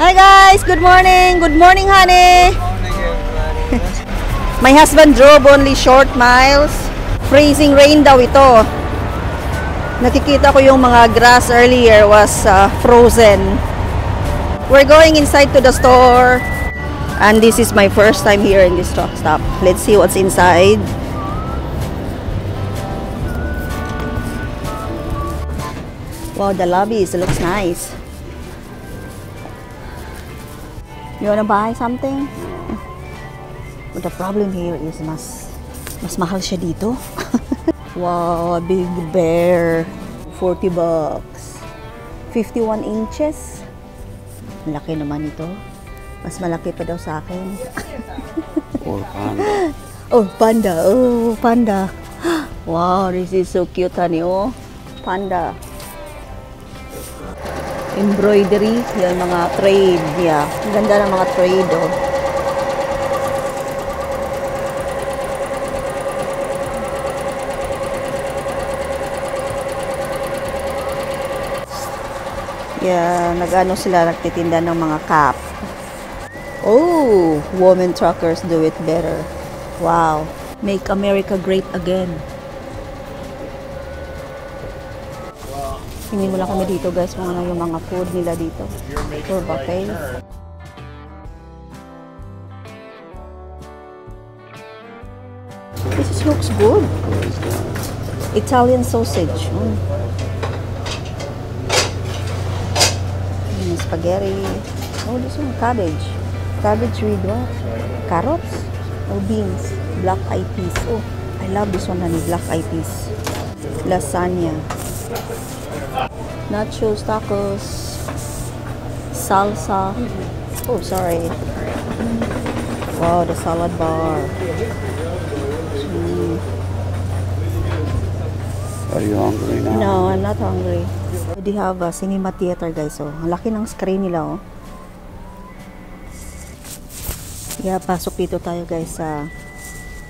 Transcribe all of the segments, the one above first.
Hi guys, good morning. Good morning, honey. Morning, everybody. My husband drove only short miles. Freezing rain daw ito. Nakikita ko yung mga grass earlier was frozen. We're going inside to the store. And this is my first time here in this truck stop. Let's see what's inside. Wow, the lobby looks nice. You wanna buy something? But the problem here is mas mahal siya dito. Wow, a big bear. $40. 51 inches. Laki naman ito. Mas malaki pa daw sa akin. Or panda. Oh, panda. Oh, panda. Wow, this is so cute, honey. Oh, panda. Embroidery, yan mga trade, yeah. Ang ganda ng mga trade, oh. Yeah, nag-ano sila, nagtitinda ng mga cap. Oh, women truckers do it better. Wow. Make America great again. Tingin mo lang kami dito guys, mga ano yung mga food nila dito. For buffet. This looks good. Italian sausage. Spaghetti. Oh, this one, cabbage. Cabbage with what? Carrots? Oh, beans. Black eyed peas. Oh, I love this one, honey. Black eyed peas. Lasagna. Nachos, tacos, salsa. Oh, sorry. Wow, the salad bar. Are you hungry now? No, I'm not hungry. They have a cinema theater, guys. Oh, ang laki ng screen nila, oh. Yeah, pasok dito tayo, guys.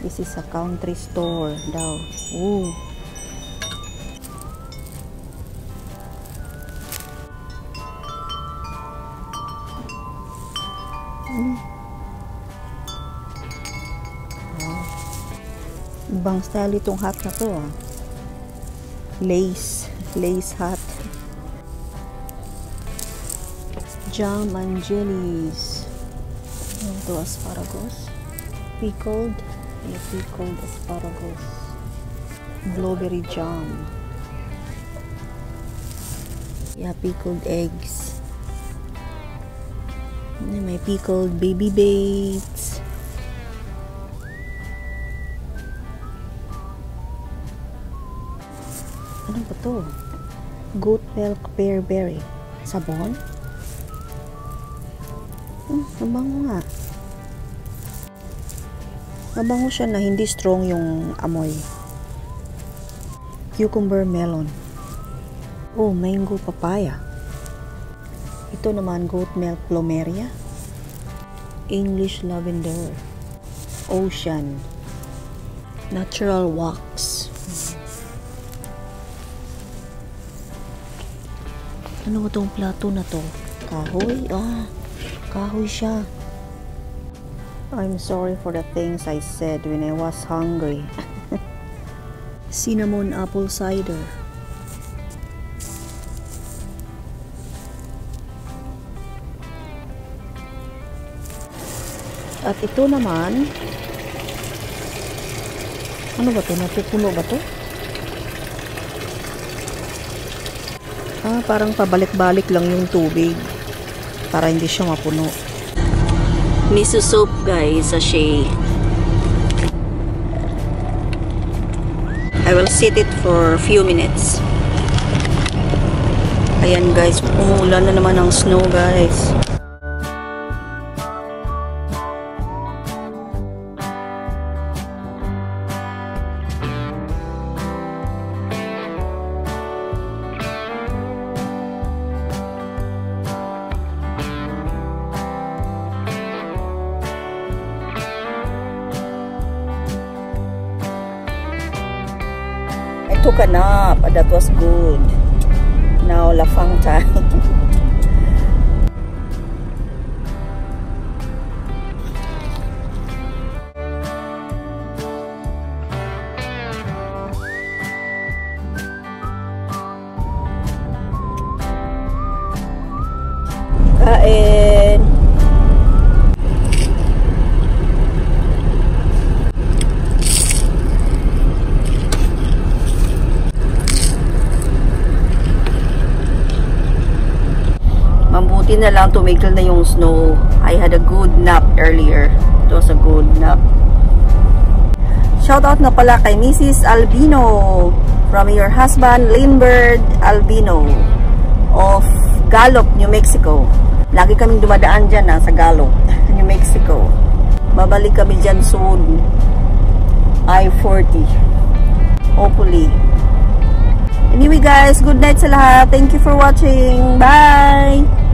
This is a country store daw. Ooh. Ibang style itong hat na to, ah. Lace hat. Jam and jellies. Ito, asparagus. Pickled. Yeah, pickled asparagus. Blueberry jam. Yeah, pickled eggs. May pickled baby baits. Ano ba to? Goat milk pear berry. Sabon? Mabango nga. Mabango siya na hindi strong yung amoy. Cucumber melon. Oh, mango papaya. Ito naman goat milk plumeria. English lavender. Ocean. Natural wax. Ano ba tong plato na to? Kahoy? Ah, kahoy siya. I'm sorry for the things I said when I was hungry. Cinnamon apple cider. At ito naman, ano ba to? Napupuno ba to? Ah, parang pabalik-balik lang yung tubig para hindi siya mapuno. Miso soup, guys, sachet. I will sit it for a few minutes. Ayan, guys, umuulan na naman ng snow, guys. Took a nap. That was good. Now lafang time. Kain. Mabuti na lang tumigil na yung snow. I had a good nap earlier. It was a good nap. Shoutout na pala kay Mrs. Albino from your husband, Lindbergh Albino of Gallup, New Mexico. Lagi kaming dumadaan dyan sa Gallup, New Mexico. Babalik kami dyan soon. I-40. Hopefully. Anyway guys, good night sa lahat. Thank you for watching. Bye!